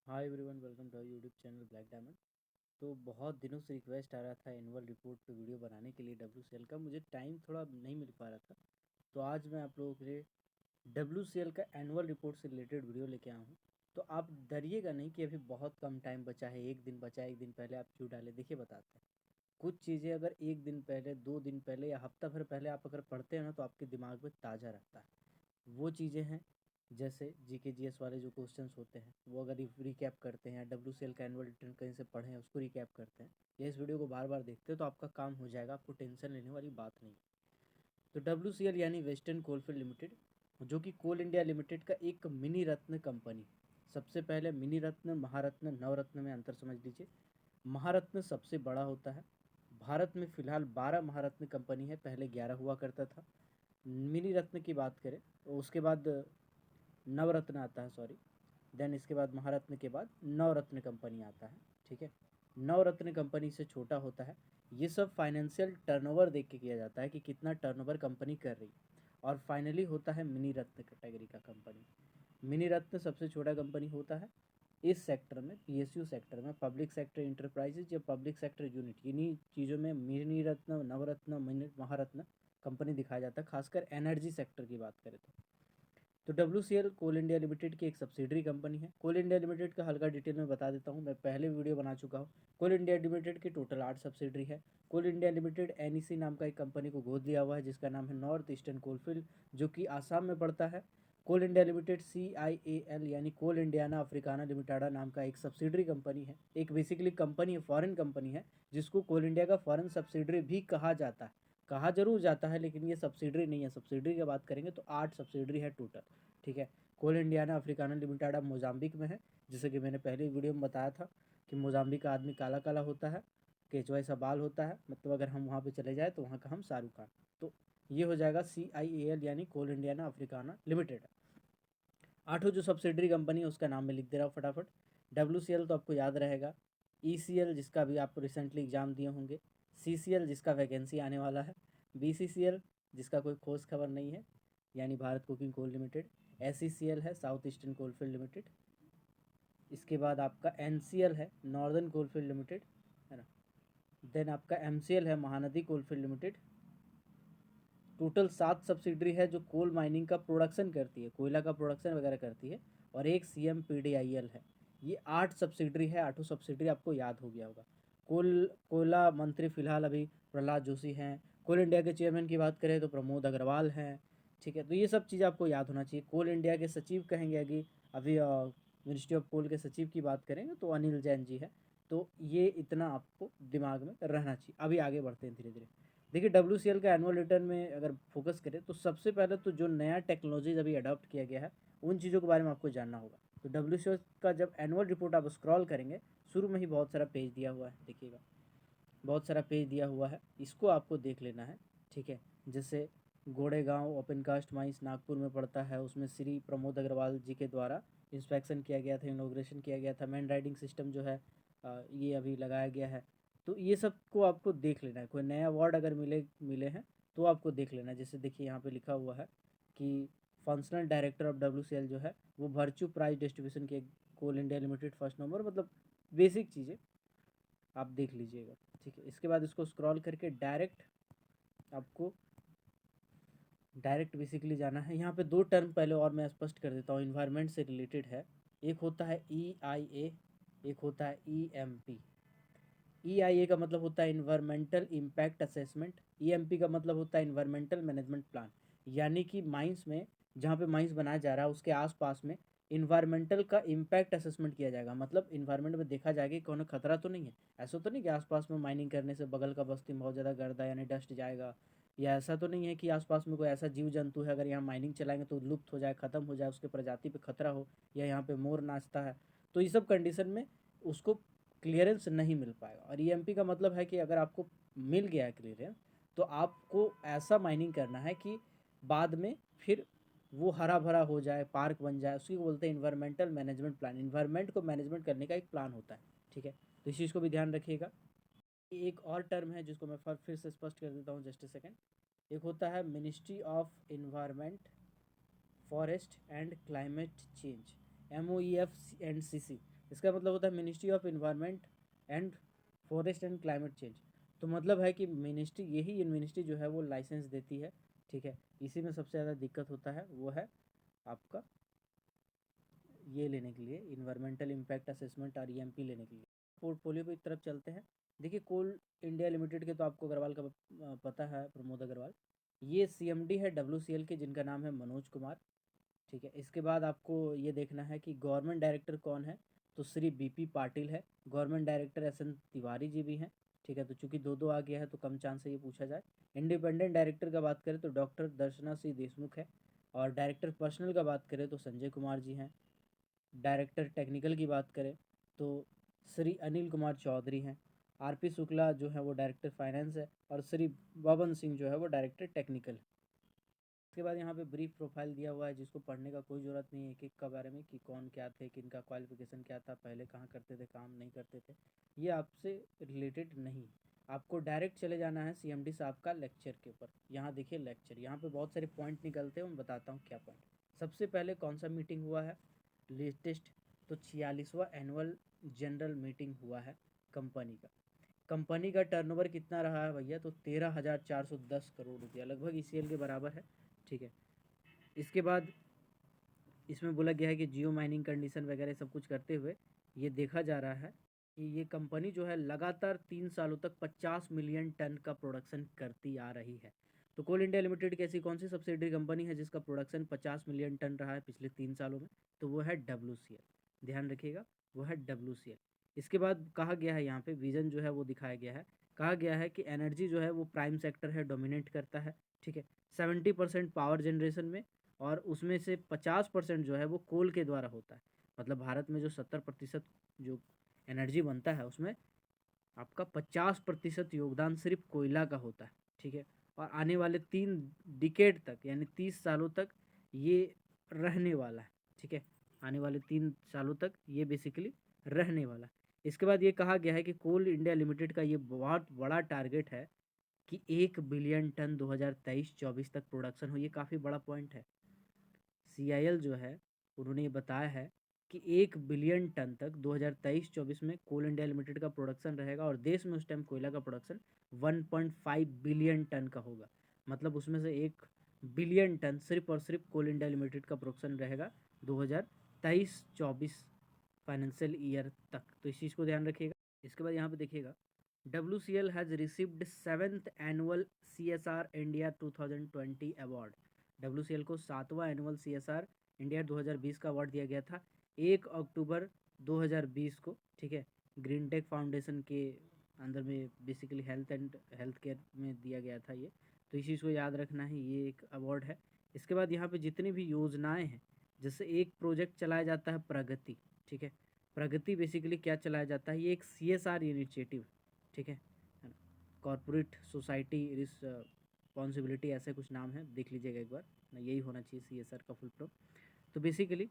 Hi everyone, welcome to YouTube channel black diamond. तो बहुत दिनों से रिक्वेस्ट आ रहा था एनुअल रिपोर्ट पे वीडियो बनाने के लिए डब्ल्यूसीएल का। मुझे टाइम थोड़ा नहीं मिल पा रहा था, तो आज मैं आप लोगों के लिए डब्ल्यूसीएल का एनुअल रिपोर्ट से रिलेटेड वीडियो लेके आया हूँ। तो आप डरिएगा नहीं कि अभी बहुत कम टाइम बचा है, एक दिन बचा है, एक दिन पहले आप क्यों डाले। देखिए बताते हैं। कुछ चीज़ें अगर एक दिन पहले, 2 दिन पहले या हफ्ता भर पहले आप अगर पढ़ते हैं ना, तो आपके दिमाग में ताज़ा रहता है। वो चीज़ें हैं जैसे जीके जीएस वाले जो क्वेश्चंस होते हैं, वो अगर रिकैप करते हैं, डब्ल्यूसीएल का एनुअल रिटर्न कहीं से पढ़े हैं उसको रिकैप करते हैं, या इस वीडियो को बार बार देखते हैं, तो आपका काम हो जाएगा, आपको टेंशन लेने वाली बात नहीं। तो डब्ल्यूसीएल यानी वेस्टर्न कोलफील्ड लिमिटेड, जो कि कोल इंडिया लिमिटेड का एक मिनी रत्न कंपनी। सबसे पहले मिनी रत्न, महारत्न, नवरत्न में अंतर समझ लीजिए। महारत्न सबसे बड़ा होता है। भारत में फ़िलहाल 12 महारत्न कंपनी है, पहले 11 हुआ करता था। मिनी रत्न की बात करें तो उसके बाद नवरत्न आता है, सॉरी। देन इसके बाद महारत्न के बाद नवरत्न कंपनी आता है। ठीक है। नवरत्न कंपनी से छोटा होता है। ये सब फाइनेंशियल टर्नओवर देख के किया जाता है कि कितना टर्नओवर कंपनी कर रही। और फाइनली होता है मिनी रत्न कैटेगरी का कंपनी। मिनी रत्न सबसे छोटा कंपनी होता है इस सेक्टर में, पीएसयू सेक्टर में, पब्लिक सेक्टर इंटरप्राइजेज या पब्लिक सेक्टर यूनिट, इन्हीं चीज़ों में मिनी रत्न, नवरत्न, महारत्न कंपनी दिखाया जाता है। खासकर एनर्जी सेक्टर की बात करें तो डब्ल्यूसीएल कोल इंडिया लिमिटेड की एक सब्सिडरी कंपनी है। कोल इंडिया लिमिटेड का हल्का डिटेल में बता देता हूँ, मैं पहले वीडियो बना चुका हूँ। कोल इंडिया लिमिटेड की टोटल 8 सब्सिडरी है। कोल इंडिया लिमिटेड एनईसी नाम का एक कंपनी को गोद लिया हुआ है, जिसका नाम है नॉर्थ ईस्टर्न कोलफील्ड, जो कि आसाम में पड़ता है। कोल इंडिया लिमिटेड CIAL यानी कोल इंडियाना अफ्रीकाना लिमिटेडा नाम का एक सब्सिडरी कंपनी है, एक बेसिकली कंपनी है, फॉरेन कंपनी है, जिसको कोल इंडिया का फॉरेन सब्सिडरी भी कहा जाता है। कहा जरूर जाता है, लेकिन ये सब्सिडरी नहीं है। सब्सिडरी की बात करेंगे तो 8 सब्सिडरी है टोटल। ठीक है। कोल इंडियाना अफ्रीकाना लिमिटेड अब मोजाम्बिक में है। जैसे कि मैंने पहले वीडियो में बताया था कि मोजाम्बिक का आदमी काला काला होता है, केचुआ सा बाल होता है, मतलब अगर हम वहाँ पे चले जाए तो वहाँ का हम शाहरुख खान। तो ये हो जाएगा CIAL यानी कोल इंडियाना अफ्रीकाना लिमिटेड। आठों जो सब्सिडरी कंपनी है उसका नाम मैं लिख दे रहा हूँ फटाफट। WCL तो आपको याद रहेगा। ECL जिसका भी आप रिसेंटली एग्जाम दिए होंगे। CCL जिसका वैकेंसी आने वाला है। BCCL जिसका कोई ठोस खबर नहीं है, यानी Bharat cooking coal limited. SECL है साउथ ईस्टर्न कोलफील्ड लिमिटेड। इसके बाद आपका NCL है नॉर्दर्न कोलफील्ड लिमिटेड, है ना। देन आपका MCL है Mahanadi coalfield limited. Total 7 subsidiary है जो कोल माइनिंग का प्रोडक्शन करती है, कोयला का प्रोडक्शन वगैरह करती है। और एक CMPDIL है। ये 8 सब्सिडरी है। आठों सब्सिडरी आपको याद हो गया होगा। कोयला मंत्री फिलहाल अभी प्रहलाद जोशी हैं। कोल इंडिया के चेयरमैन की बात करें तो प्रमोद अग्रवाल हैं। ठीक है, तो ये सब चीज़ आपको याद होना चाहिए। कोल इंडिया के सचिव कहेंगे कि अभी मिनिस्ट्री ऑफ कोल के सचिव की बात करेंगे तो अनिल जैन जी है। तो ये इतना आपको दिमाग में रहना चाहिए। अभी आगे बढ़ते हैं धीरे धीरे। देखिए WCL का एनुअल रिटर्न में अगर फोकस करें तो सबसे पहले तो जो नया टेक्नोलॉजीज अभी अडॉप्ट किया गया है, उन चीज़ों के बारे में आपको जानना होगा। तो WCL का जब एनुअल रिपोर्ट आप स्क्रॉल करेंगे, शुरू में ही बहुत सारा पेज दिया हुआ है, देखिएगा बहुत सारा पेज दिया हुआ है, इसको आपको देख लेना है। ठीक है। जैसे गोड़ेगांव ओपन कास्ट माइंस नागपुर में पड़ता है, उसमें श्री प्रमोद अग्रवाल जी के द्वारा इंस्पेक्शन किया गया था, इनोग्रेशन किया गया था। मैन राइडिंग सिस्टम जो है ये अभी लगाया गया है। तो ये सब को आपको देख लेना है। कोई नया अवार्ड अगर मिले मिले हैं तो आपको देख लेना है। जैसे देखिए यहाँ पे लिखा हुआ है कि फंक्शनल डायरेक्टर ऑफ WCL जो है वो वर्चू प्राइज डिस्ट्रीब्यूशन के कोल इंडिया लिमिटेड फर्स्ट नंबर, मतलब बेसिक चीज़ें आप देख लीजिएगा। ठीक है। इसके बाद इसको स्क्रॉल करके आपको डायरेक्ट बेसिकली जाना है। यहाँ पे 2 टर्म पहले और मैं स्पष्ट कर देता हूँ, इन्वायरमेंट से रिलेटेड है। एक होता है EIA, एक होता है EMP। EIA का मतलब होता है इन्वायरमेंटल इम्पैक्ट असेसमेंट। EMP का मतलब होता है इन्वायरमेंटल मैनेजमेंट प्लान। यानी कि माइंस में, जहाँ पे माइंस बनाया जा रहा है उसके आसपास में इन्वायरमेंटल का इम्पैक्ट असेसमेंट किया जाएगा। मतलब इन्वायरमेंट में देखा जाएगा कि कौन खतरा तो नहीं है। ऐसा तो नहीं कि आसपास में माइनिंग करने से बगल का बस्ती में बहुत ज़्यादा गर्दा यानी डस्ट जाएगा, या ऐसा तो नहीं है कि आसपास में कोई ऐसा जीव जंतु है अगर यहाँ माइनिंग चलाएंगे तो लुप्त हो जाए, ख़त्म हो जाए, उसके प्रजाति पे खतरा हो, या यहाँ पे मोर नाचता है। तो ये सब कंडीशन में उसको क्लियरेंस नहीं मिल पाएगा। और EMP का मतलब है कि अगर आपको मिल गया है क्लियरेंस, तो आपको ऐसा माइनिंग करना है कि बाद में फिर वो हरा भरा हो जाए, पार्क बन जाए। उसी को बोलते हैं इन्वायरमेंटल मैनेजमेंट प्लान। इन्वायरमेंट को मैनेजमेंट करने का एक प्लान होता है। ठीक है, तो इस चीज़ को भी ध्यान रखिएगा। एक और टर्म है जिसको मैं फिर से स्पष्ट कर देता हूँ, जस्ट ए सेकेंड। एक होता है ministry of environment, forest and climate change, MOEF and CC। इसका मतलब होता है ministry of environment and forest and climate change. तो मतलब है कि मिनिस्ट्री, यही मिनिस्ट्री जो है वो लाइसेंस देती है, ठीक है। इसी में सबसे ज़्यादा दिक्कत होता है वो है आपका ये लेने के लिए, इन्वायरमेंटल इम्पैक्ट असेसमेंट और ईएमपी लेने के लिए। पोर्टफोलियो की तरफ चलते हैं। देखिए कोल इंडिया लिमिटेड के तो आपको अग्रवाल का पता है, प्रमोद अग्रवाल। ये सीएमडी है डब्ल्यूसीएल के, जिनका नाम है मनोज कुमार, ठीक है। इसके बाद आपको ये देखना है कि गवर्नमेंट डायरेक्टर कौन है, तो श्री बीपी पाटिल है। Government director S N Tiwari ji भी हैं, ठीक है। तो चूंकि दो दो आ गया है तो कम चांस है ये पूछा जाए। इंडिपेंडेंट डायरेक्टर का बात करें तो डॉक्टर दर्शना सिंह देशमुख है, और डायरेक्टर पर्सनल का बात करें तो संजय कुमार जी हैं। डायरेक्टर टेक्निकल की बात करें तो श्री अनिल कुमार चौधरी हैं। आरपी शुक्ला जो है वो डायरेक्टर फाइनेंस है, और श्री बबन सिंह जो है वो डायरेक्टर टेक्निकल है। उसके बाद यहाँ पे ब्रीफ प्रोफाइल दिया हुआ है, जिसको पढ़ने का कोई ज़रूरत नहीं है एक एक का बारे में, कि कौन क्या थे, किनका क्वालिफिकेशन क्या था, पहले कहाँ करते थे काम, नहीं करते थे, ये आपसे रिलेटेड नहीं। आपको डायरेक्ट चले जाना है सीएमडी साहब का लेक्चर के ऊपर। यहाँ देखिए लेक्चर, यहाँ पे बहुत सारे पॉइंट निकलते हैं, मैं बताता हूँ क्या पॉइंट। सबसे पहले कौन सा मीटिंग हुआ है लेटेस्ट, तो 46वां एनुअल जनरल मीटिंग हुआ है कंपनी का। कंपनी का टर्नओवर कितना रहा है भैया, तो 13,410 करोड़ रुपया, लगभग ईसीएल के बराबर है, ठीक है। इसके बाद इसमें बोला गया है कि जियो माइनिंग कंडीशन वगैरह सब कुछ करते हुए ये देखा जा रहा है कि ये कंपनी जो है लगातार 3 सालों तक 50 मिलियन टन का प्रोडक्शन करती आ रही है। तो कोल इंडिया लिमिटेड की ऐसी कौन सी सब्सिडरी कंपनी है जिसका प्रोडक्शन 50 मिलियन टन रहा है पिछले 3 सालों में, तो वो है डब्ल्यूसीएल। ध्यान रखिएगा, वो है डब्ल्यूसीएल। इसके बाद कहा गया है यहाँ पे विजन जो है वो दिखाया गया है। कहा गया है कि एनर्जी जो है वो प्राइम सेक्टर है, डोमिनेट करता है, ठीक है। 70% पावर जनरेशन में, और उसमें से 50% जो है वो कोल के द्वारा होता है। मतलब भारत में जो 70% जो एनर्जी बनता है उसमें आपका 50% योगदान सिर्फ कोयला का होता है, ठीक है। और आने वाले 3 डिकेड तक यानी 30 सालों तक ये रहने वाला है, ठीक है। आने वाले 3 सालों तक ये बेसिकली रहने वाला है। इसके बाद ये कहा गया है कि कोल इंडिया लिमिटेड का ये बहुत बड़ा टारगेट है कि 1 बिलियन टन 2023-24 तक प्रोडक्शन हो। ये काफ़ी बड़ा पॉइंट है। सीआईएल जो है उन्होंने ये बताया है कि 1 बिलियन टन तक 2023-24 में कोल इंडिया लिमिटेड का प्रोडक्शन रहेगा, और देश में उस टाइम कोयला का प्रोडक्शन 1.5 बिलियन टन का होगा। मतलब उसमें से 1 बिलियन टन सिर्फ और सिर्फ कोल इंडिया लिमिटेड का प्रोडक्शन रहेगा 2023-24 फाइनेंशियल ईयर तक। तो इस चीज़ को ध्यान रखिएगा। इसके बाद यहाँ पे देखिएगा WCL has received 7th annual CSR India 2020 award. WCL को 7वां एनुअल CSR इंडिया 2020 का अवार्ड दिया गया था 1 अक्टूबर 2020 को, ठीक है। ग्रीन टेक फाउंडेशन के अंदर में basically health and health care में दिया गया था ये। तो इस चीज़ को याद रखना है, ये एक अवार्ड है। इसके बाद यहाँ पे जितनी भी योजनाएं हैं, जैसे एक प्रोजेक्ट चलाया जाता है प्रगति, ठीक है। प्रगति बेसिकली क्या चलाया जाता है, ये एक CSR इनिशिएटिव, ठीक है ना। कॉरपोरेट सोसाइटी रिस्पॉन्सिबिलिटी ऐसे कुछ नाम है, देख लीजिएगा एक बार ना, यही होना चाहिए CSR का फुल फॉर्म। तो बेसिकली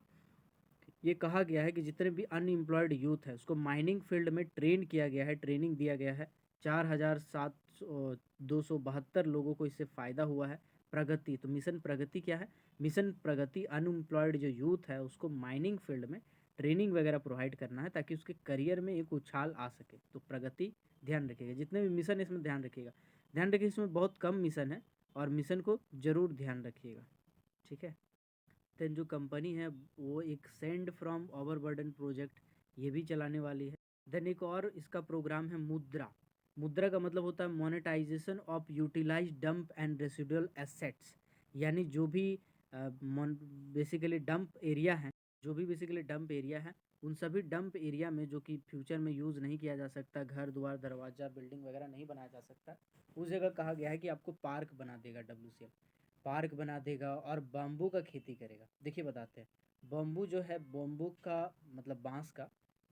ये कहा गया है कि जितने भी अनएम्प्लॉयड यूथ है उसको माइनिंग फील्ड में ट्रेन किया गया है, ट्रेनिंग दिया गया है। 4,272 लोगों को इससे फ़ायदा हुआ है। प्रगति, तो मिशन प्रगति क्या है, मिशन प्रगति अनएम्प्लॉयड जो यूथ है उसको माइनिंग फील्ड में ट्रेनिंग वगैरह प्रोवाइड करना है ताकि उसके करियर में एक उछाल आ सके। तो प्रगति ध्यान रखिएगा, जितने भी मिशन है इसमें ध्यान रखिएगा। ध्यान रखिए इसमें बहुत कम मिशन है, और मिशन को ज़रूर ध्यान रखिएगा, ठीक है। देन जो कंपनी है वो एक सेंड फ्रॉम ओवरबर्डन प्रोजेक्ट ये भी चलाने वाली है। देन एक और इसका प्रोग्राम है मुद्रा। मुद्रा का मतलब होता है monetisation of utilise dump and residual assets, यानी जो भी बेसिकली डंप एरिया है, जो भी बेसिकली डंप एरिया है, उन सभी डंप एरिया में जो कि फ्यूचर में यूज़ नहीं किया जा सकता, घर द्वार दरवाज़ा बिल्डिंग वगैरह नहीं बनाया जा सकता, उस जगह कहा गया है कि आपको पार्क बना देगा WCL, पार्क बना देगा और बाम्बू का खेती करेगा। देखिए बताते हैं, बाम्बू जो है, बाम्बू का मतलब बांस का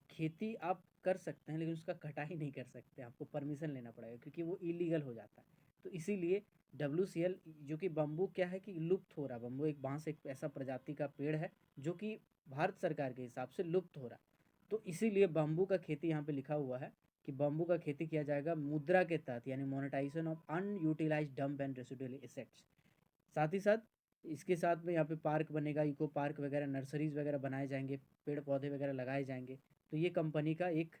खेती आप कर सकते हैं, लेकिन उसका कटाई नहीं कर सकते, आपको परमिशन लेना पड़ेगा क्योंकि वो इलीगल हो जाता है। तो इसीलिए WCL, जो कि बम्बू क्या है कि लुप्त हो रहा है, बम्बू एक बांस एक ऐसा प्रजाति का पेड़ है जो कि भारत सरकार के हिसाब से लुप्त हो रहा है। तो इसीलिए बम्बू का खेती यहाँ पे लिखा हुआ है कि बम्बू का खेती किया जाएगा मुद्रा के तहत, यानी monetisation of unutilised dump and residual assets. साथ ही साथ इसके साथ में यहाँ पे पार्क बनेगा, इको पार्क वगैरह, नर्सरीज वगैरह बनाए जाएंगे, पेड़ पौधे वगैरह लगाए जाएंगे। तो ये कंपनी का एक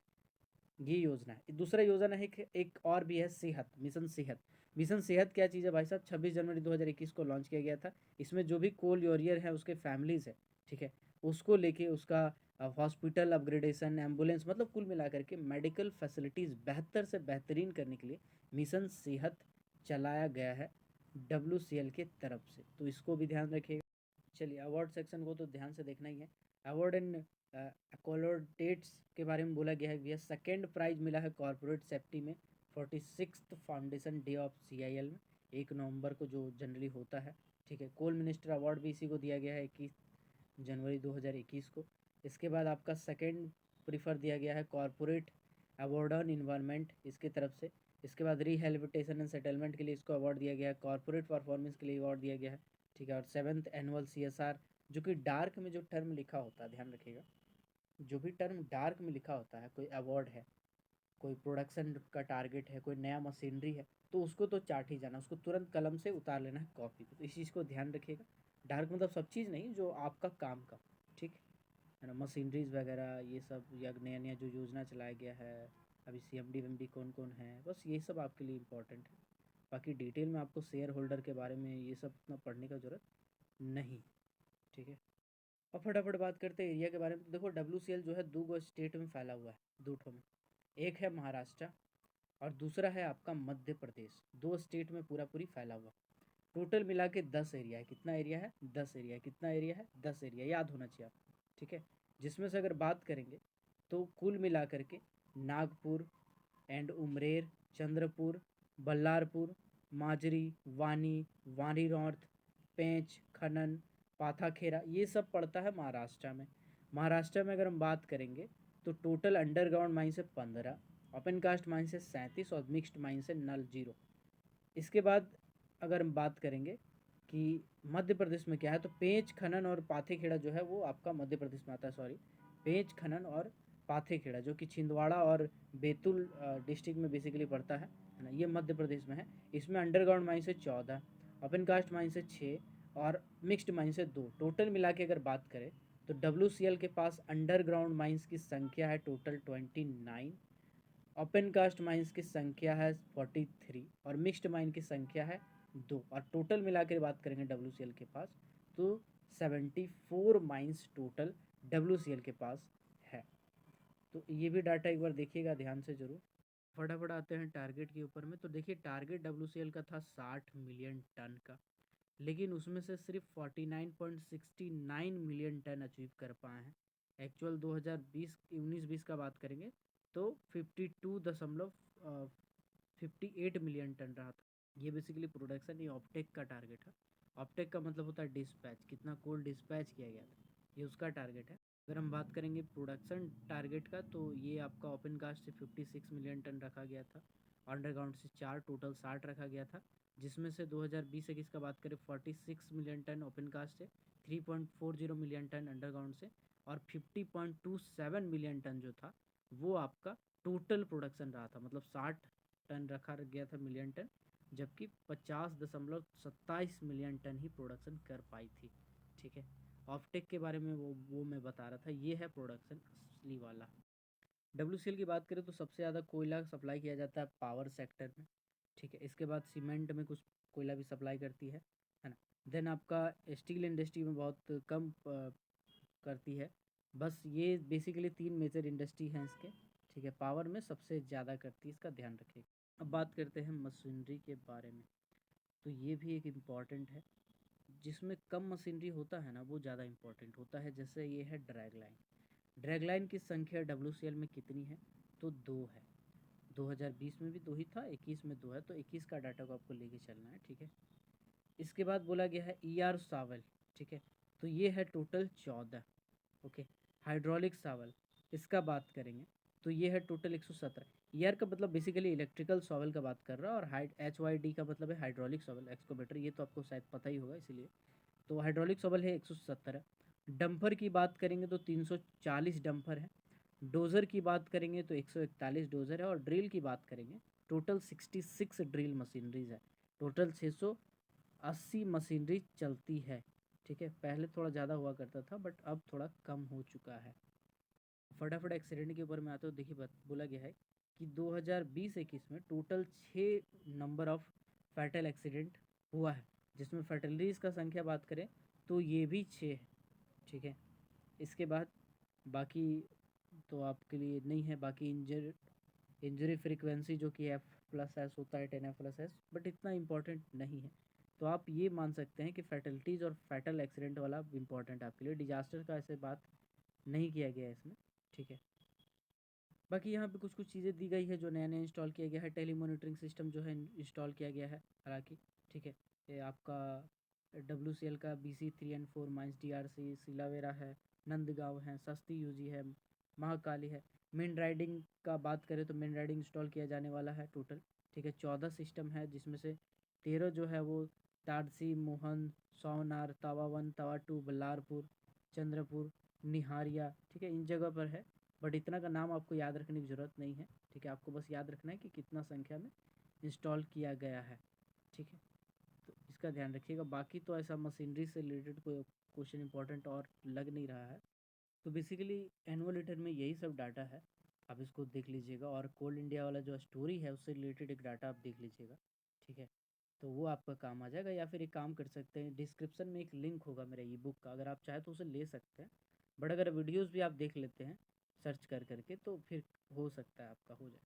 ये योजना है। दूसरा योजना है एक और भी है, सेहत मिशन सेहत। मिशन सेहत क्या चीज़ है भाई साहब? 26 जनवरी 2021 को लॉन्च किया गया था। इसमें जो भी कोल वॉरियर है उसके फैमिलीज है, ठीक है, उसको लेके उसका हॉस्पिटल अपग्रेडेशन, एम्बुलेंस, मतलब कुल मिलाकर के मेडिकल फैसिलिटीज़ बेहतर से बेहतरीन करने के लिए मिशन सेहत चलाया गया है WCL के तरफ से। तो इसको भी ध्यान रखिएगा। चलिए, अवार्ड सेक्शन को तो ध्यान से देखना ही है। अवार्ड एंड एक्कोलडेट्स के बारे में बोला गया है भैया। सेकेंड प्राइज मिला है कॉर्पोरेट सेफ्टी में 46th foundation day of CIL में, 1 नवंबर को जो जनरली होता है, ठीक है। कोल मिनिस्टर अवार्ड भी इसी को दिया गया है 21 जनवरी 2021 को। इसके बाद आपका सेकेंड प्रीफर दिया गया है कॉर्पोरेट अवार्ड ऑन इन्वायरमेंट इसके तरफ से। इसके बाद रिहेबिलिटेशन एंड सेटलमेंट के लिए इसको अवार्ड दिया गया है। कॉर्पोरेट परफॉर्मेंस के लिए अवार्ड दिया गया है, ठीक है। और 7th एनुअल CSR, जो कि डार्क में जो टर्म लिखा होता है, ध्यान रखिएगा, जो भी टर्म डार्क में लिखा होता है, कोई अवार्ड है, कोई प्रोडक्शन का टारगेट है, कोई नया मशीनरी है, तो उसको तो चाट ही जाना, उसको तुरंत कलम से उतार लेना है कॉपी पे। तो इस चीज़ को ध्यान रखिएगा। डार्क मतलब सब चीज़ नहीं, जो आपका काम का, ठीक है ना, मशीनरीज वगैरह ये सब, या नया नया जो योजना चलाया गया है, अभी CMD WMD कौन कौन है, बस ये सब आपके लिए इम्पोर्टेंट है। बाकी डिटेल में आपको शेयर होल्डर के बारे में ये सब इतना पढ़ने का ज़रूरत नहीं, ठीक है। और फटाफट बात करते हैं एरिया के बारे में। तो देखो, WCL जो है 2 स्टेट में फैला हुआ है, 2 में। एक है महाराष्ट्र और दूसरा है आपका मध्य प्रदेश। 2 स्टेट में पूरा पूरी फैला हुआ। टोटल मिला के 10 एरिया है। कितना एरिया है? 10 एरिया है। कितना एरिया है? 10 एरिया, याद होना चाहिए आपको, ठीक है। जिसमें से अगर बात करेंगे तो कुल मिला करके नागपुर एंड उमरेर, चंद्रपुर, बल्लारपुर, माजरी, वानी, वानी नॉर्थ, पेंच, खनन, पाथाखेरा, ये सब पड़ता है महाराष्ट्र में। महाराष्ट्र में अगर हम बात करेंगे तो टोटल अंडरग्राउंड माइन से 15, ओपन कास्ट माइन से 37 और मिक्स्ड माइन से नल 0। इसके बाद अगर हम बात करेंगे कि मध्य प्रदेश में क्या है, तो पेंच, खनन और पाथेखेड़ा जो है वो आपका मध्य प्रदेश में आता है। सॉरी, पेंच, खनन और पाथेखेड़ा, जो कि छिंदवाड़ा और बैतूल डिस्ट्रिक्ट में बेसिकली पड़ता है ना, ये मध्य प्रदेश में है। इसमें अंडरग्राउंड माइन से 14, ओपन कास्ट माइन से 6 और मिक्स्ड माइन से 2। टोटल मिला के अगर बात करें तो WCL के पास अंडरग्राउंड माइंस की संख्या है टोटल 29, ओपन कास्ट माइंस की संख्या है 43 और मिक्स्ड माइन की संख्या है 2। और टोटल मिला कर बात करेंगे WCL के पास तो 74 माइंस टोटल WCL के पास है। तो ये भी डाटा एक बार देखिएगा ध्यान से ज़रूर। फटाफट आते हैं टारगेट के ऊपर में। तो देखिए, टारगेट WCL का था 60 मिलियन टन का, लेकिन उसमें से सिर्फ 49.69 मिलियन टन अचीव कर पाए हैं। एक्चुअल 2020-19-20 का बात करेंगे तो 52.58 मिलियन टन रहा था। ये बेसिकली प्रोडक्शन, ये ऑप्टेक का टारगेट है। ऑप्टेक का मतलब होता है डिस्पैच, कितना कोल डिस्पैच किया गया था, ये उसका टारगेट है। अगर हम बात करेंगे प्रोडक्शन टारगेट का, तो ये आपका ओपन कास्ट से 56 मिलियन टन रखा गया था, अंडरग्राउंड से 4, टोटल 60 रखा गया था। जिसमें से 2020-21 का बात करें 46 मिलियन टन ओपन कास्ट से, 3.40 मिलियन टन अंडरग्राउंड से और 50.27 मिलियन टन जो था वो आपका टोटल प्रोडक्शन रहा था। मतलब 60 टन रखा गया था मिलियन टन, जबकि 50.27 मिलियन टन ही प्रोडक्शन कर पाई थी, ठीक है। ऑफटेक के बारे में वो मैं बता रहा था, ये है प्रोडक्शन असली वाला। WCL की बात करें तो सबसे ज़्यादा कोयला सप्लाई किया जाता है पावर सेक्टर में, ठीक है। इसके बाद सीमेंट में कुछ कोयला भी सप्लाई करती है ना। देन आपका स्टील इंडस्ट्री में बहुत कम करती है। बस ये बेसिकली 3 मेजर इंडस्ट्री हैं इसके, ठीक है। पावर में सबसे ज़्यादा करती है, इसका ध्यान रखिए। अब बात करते हैं मशीनरी के बारे में। तो ये भी एक इम्पॉर्टेंट है। जिसमें कम मशीनरी होता है ना वो ज़्यादा इम्पोर्टेंट होता है। जैसे ये है ड्रैग लाइन। ड्रैग लाइन की संख्या WCL में कितनी है? तो 2 है। 2020 में भी 2 ही था, 21 में 2 है, तो 21 का डाटा को आपको लेके चलना है, ठीक है। इसके बाद बोला गया है ER सावल, ठीक है, तो ये है टोटल 14, ओके। हाइड्रोलिक सावल, इसका बात करेंगे तो ये है टोटल 117। ईयर का मतलब बेसिकली इलेक्ट्रिकल सॉवल का बात कर रहा है, और HYD का मतलब है हाइड्रोलिक सॉवल एक्सकोवेटर, ये तो आपको शायद पता ही होगा इसीलिए। तो हाइड्रोलिक सॉवल है 117 है। डंपर की बात करेंगे तो 340 डंपर है। डोज़र की बात करेंगे तो 141 डोज़र है। और ड्रिल की बात करेंगे, टोटल 66 ड्रिल मशीनरीज है। टोटल 80 मशीनरी चलती है। ठीक है, पहले थोड़ा ज़्यादा हुआ करता था बट अब थोड़ा कम हो चुका है। फटाफट एक्सीडेंट के ऊपर में आता हूँ। देखिए बोला गया है कि 2020-21 में total 6 number of fatal accident हुआ है, जिसमें फैटलिटीज़ का संख्या बात करें तो ये भी 6 है। ठीक है, इसके बाद बाकी तो आपके लिए नहीं है। बाकी इंजरी फ्रीक्वेंसी जो कि F+S होता है 10F+S, बट इतना इम्पॉर्टेंट नहीं है। तो आप ये मान सकते हैं कि फैटलिटीज़ और फैटल एक्सीडेंट वाला इम्पॉर्टेंट आपके लिए, डिजास्टर का ऐसे बात नहीं किया गया है इसमें। ठीक है, बाकी यहाँ पे कुछ कुछ चीज़ें दी गई है जो नया नया इंस्टॉल किया गया है। टेली मॉनिटरिंग सिस्टम जो है इंस्टॉल किया गया है हालांकि। ठीक है, ये आपका WCL का BC3 एंड 4 माइंस DRC सिलावेरा है, नंदगांव है, सस्ती यूजी है, महाकाली है। मेन राइडिंग का बात करें तो मेन राइडिंग इंस्टॉल किया जाने वाला है टोटल। ठीक है, 14 सिस्टम है, जिसमें से 13 जो है वो तारसी, मोहन, सोनार, तवा 1, तवा 2, बल्लारपुर, चंद्रपुर, निहारिया, ठीक है, इन जगह पर है। बट इतना का नाम आपको याद रखने की ज़रूरत नहीं है। ठीक है, आपको बस याद रखना है कि कितना संख्या में इंस्टॉल किया गया है। ठीक है, तो इसका ध्यान रखिएगा। बाकी तो ऐसा मशीनरी से रिलेटेड कोई क्वेश्चन इंपॉर्टेंट और लग नहीं रहा है। तो बेसिकली एनुअल रिटर्न में यही सब डाटा है, आप इसको देख लीजिएगा। और कोल इंडिया वाला जो स्टोरी है उससे रिलेटेड एक डाटा आप देख लीजिएगा। ठीक है, तो वो आपका काम आ जाएगा। या फिर एक काम कर सकते हैं, डिस्क्रिप्शन में एक लिंक होगा मेरा ई बुक का, अगर आप चाहें तो उसे ले सकते हैं। बट अगर वीडियोज़ भी आप देख लेते हैं सर्च कर करके तो फिर हो सकता है आपका हो जाए।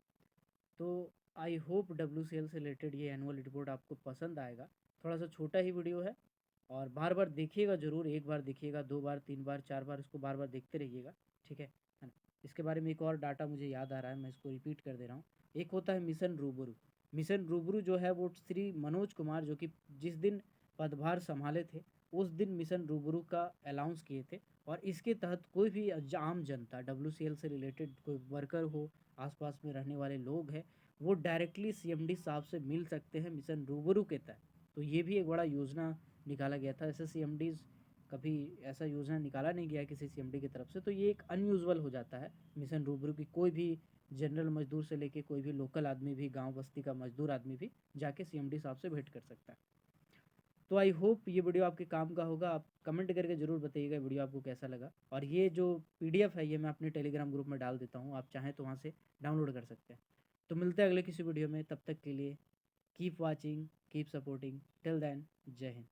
तो आई होप WCL से रिलेटेड ये एनुअल रिपोर्ट आपको पसंद आएगा। थोड़ा सा छोटा ही वीडियो है और बार बार देखिएगा ज़रूर। एक बार देखिएगा, 2 बार, 3 बार, 4 बार इसको बार बार देखते रहिएगा। ठीक है ना। इसके बारे में एक और डाटा मुझे याद आ रहा है, मैं इसको रिपीट कर दे रहा हूँ। एक होता है मिशन रूबरू। मिशन रूबरू जो है वो श्री मनोज कुमार, जो कि जिस दिन पदभार संभाले थे उस दिन मिशन रूबरू का अनाउंस किए थे। और इसके तहत कोई भी आम जनता, WCL से रिलेटेड कोई वर्कर हो, आसपास में रहने वाले लोग हैं, वो डायरेक्टली CMD साहब से मिल सकते हैं मिशन रूबरू के तहत। तो ये भी एक बड़ा योजना निकाला गया था। ऐसे CMDs कभी ऐसा योजना निकाला नहीं गया किसी CMD की तरफ से, तो ये एक अनयूजुअल हो जाता है मिशन रूबरू की। कोई भी जनरल मजदूर से लेके कोई भी लोकल आदमी भी, गांव बस्ती का मजदूर आदमी भी जाके CMD साहब से भेंट कर सकता है। तो आई होप ये वीडियो आपके काम का होगा। आप कमेंट करके ज़रूर बताइएगा वीडियो आपको कैसा लगा। और ये जो PDF है ये मैं अपने टेलीग्राम ग्रुप में डाल देता हूँ, आप चाहें तो वहाँ से डाउनलोड कर सकते हैं। तो मिलते हैं अगले किसी वीडियो में, तब तक के लिए keep watching, keep supporting. Till then, जय हिंद।